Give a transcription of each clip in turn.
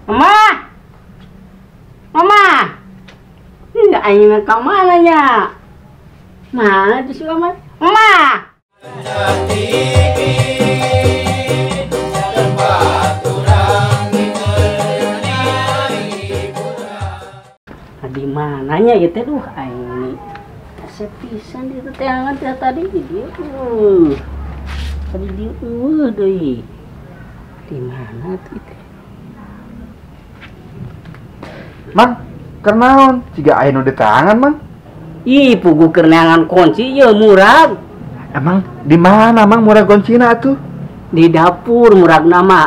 Mama, mama, nggak ingin ke mana ya? Mana di sini mama? Mama. Di mananya ya teh ini sepisan itu teangan tadi dia tadi dia deh di mana tuh itu Mang kenaon jika aya nu di tangan mang ih pugu kerenangan kunci ya murag emang di mana mang murag kuncina atuh di dapur murag nama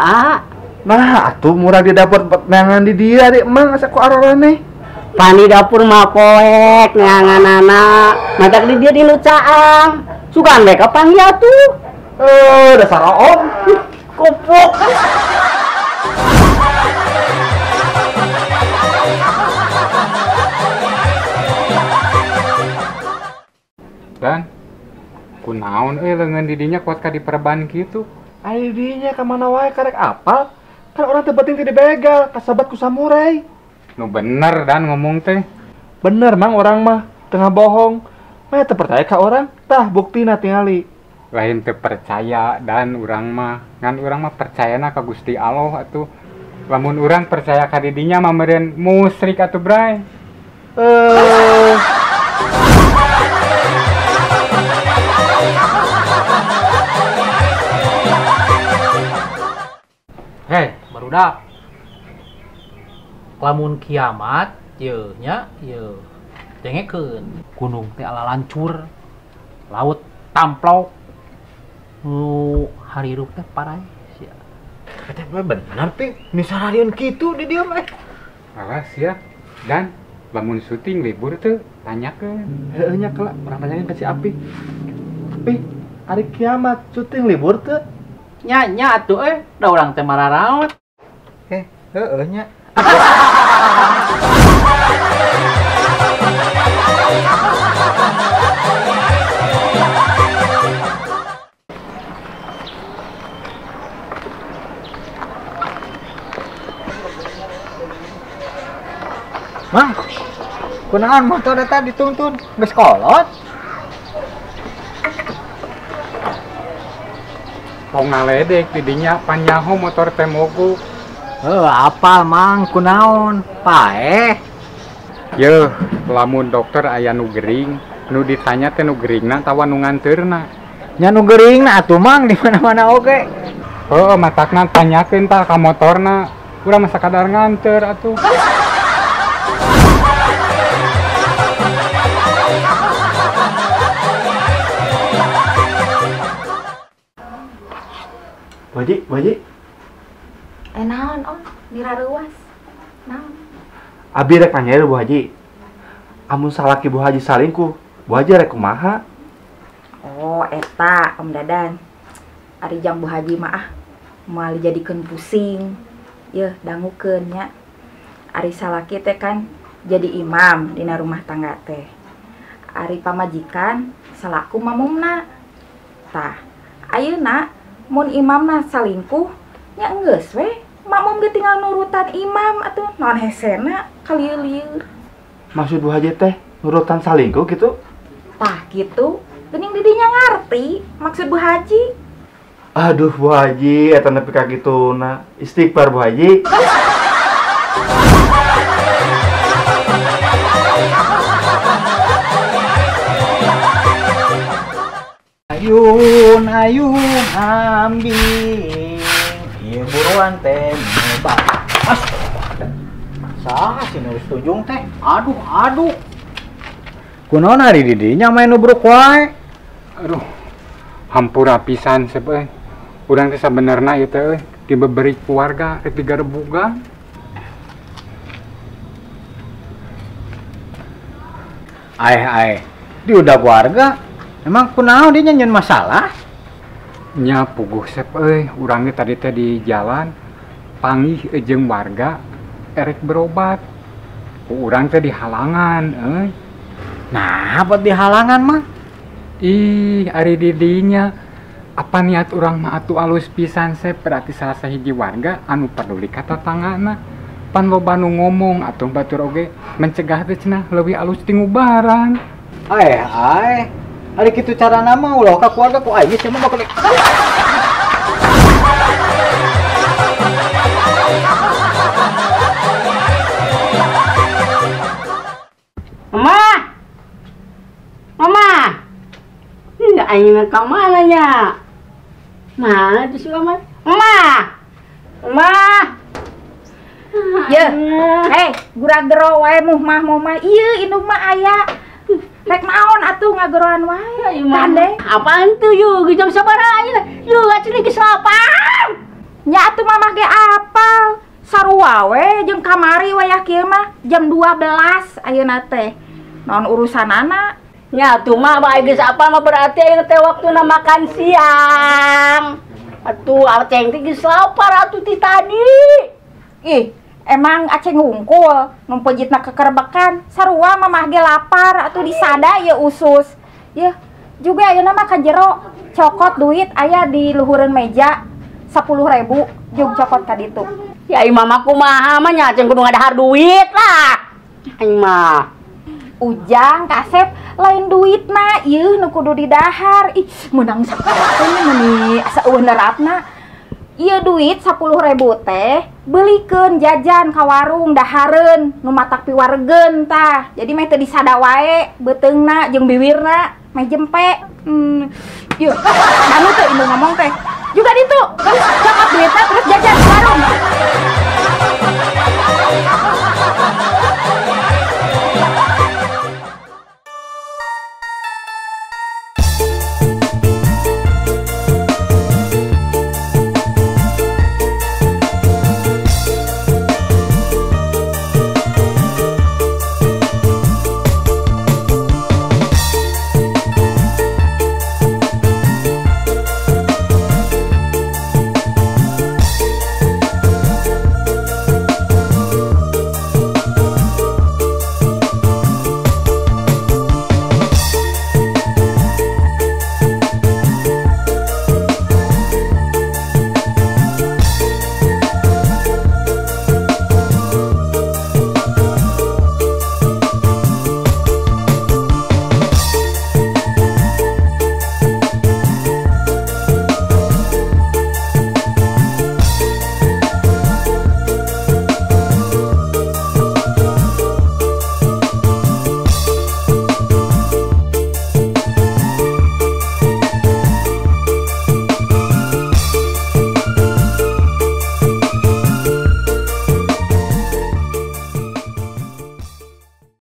nah atuh murag di dapur neangan di dia deh mang asa ku arorane pani dapur mah poek ngangan anak matak di dia di nucaang sugan mereka panggil tuh dasar om kopok dan kunaon leungeun didinya kuat ka diperban kitu ai dinya ka mana wae karek apal kan orang teh penting teu dibegal kasabat ku samurai nu bener dan ngomong teh bener mang orang mah tengah bohong mah teu percaya ka orang tah buktina tingali lain teu percaya dan urang mah ngan urang mah percayana ka Gusti Allah atuh lamun urang percaya ka didinya mah meureun musyrik atuh bray Hei, barudak. Lamun kiamat, ye nya, ye dengekeun gunung teh ala lancur, laut tamplok, nu harirup teh parai sia. eta mah bener teh misararian kitu di dieu mah alas ya dan lamun syuting libur teh tanyakeun heueuh nya kelak urang tanyakeun ka si Api Api hari kiamat syuting libur teu Nya atuh da urang teh mararaot. heueuh nya Mang, kunaon motor eta dituntun geus kolot? tong ngaledek didinya panyaho motor teh mogok Apal mang kunaon? Paeh. yeuh lamun dokter aya nu gering nu ditanya teh nu geringna tawa nu nganteurna Nya nu geuringna atuh mang di mana-mana oge. heueuh matakna tanyakeun tah ka motorna urang mah sakadar nganteur atuh Baji, Naon om, diraruas. Naon? abi rek nanya Bu Haji. Amun salaki Bu Haji salingkuh, Bu Haji rek kumaha? Oh, eta Om Dadan. Ari jang Bu Haji mah moal dijadikeun pusing. Yeuh, dangukeun nya. Ari salaki teh kan jadi imam dina rumah tangga teh. Ari pamajikan salaku mamumna. Tah, ayeuna mun imamna salingkuh nya enggeus we. Makmum ge tinggal nurutan imam atuh naon hesena kalieu-lieur. Maksud Bu Haji teh nurutan salingkuh gitu? Tah gitu, geuning didinya ngarti maksud Bu Haji. Aduh Bu Haji, eta nepi ka kituna. Istighfar Bu Haji. Ayun ambing ieu buruan teh nyoba. Saha sih nu tujung teh? Aduh. Kunaon ari didinya main nubruk wae? aduh hampura pisan sep euy urang teh sabenerna ieu teh euy dibeberi keluarga rek digarebugan Aeh, di udah keluarga. Emang kunaon dia nyanyian masalah? nya puguh sep euy urang ge tadi teh di jalan panggih jeung warga erek berobat urang teh di halangan euy Nah, apa di halangan mah? ih ari didinya apa niat urang mah atuh alus pisan sep berarti salah sahiji warga anu peduli ka tatanggana pan loba nu ngomong atuh batur oge mencegah teh cenah leuwih alus ti ngubaran. Ari kitu carana mah ulah ka keluarga ku aing cenah bakal. Mama! Mama! Ini aing ka mana nya? Mana tuh si Mama? Mama! Mama! Ye, gura-gero wae muh mah ieu indung mah aya. Rek naon atuh ngageroan wae. Kande. Apaan tuh yuk? Jam sabaraha ieu? Yuk cenah geus lapar. Nya atuh mamah ge apal. Sarua we jeung kamari wayah kieu mah jam 12 ayeuna teh. Naon urusanana? Nya atuh mah bae geus apal mah berarti ayeuna teh waktuna makan siang. Atuh aceng teh geus lapar atuh ti tadi. Ih, emang aceng ngungkul, nu pejitna kekerbekan. Sarua mamah ge lapar atuh disada ye usus. Yeuh, juga ayeuna mah ka jero cokot duit aya di luhureun meja 10.000 jeung cokot ka ditu. Ya ieu mah kumaha mah nya aceng kudu ngadahar duit lah. Aing mah Ujang, Kasep, lain duitna, ieu nu kudu didahar. Ih, meunang sakarapan meuni asa eueuh neratna. Ieu duit 10.000 teh beulikeun jajan ka warung dahareun nu matak piwaregen tah. Jadi meh teu disada wae beuteungna jeung bibirna meh jempe. Yeuh, anu teh indung ngomong teh. Juga ditu, cokot duitna terus jajan ke warung.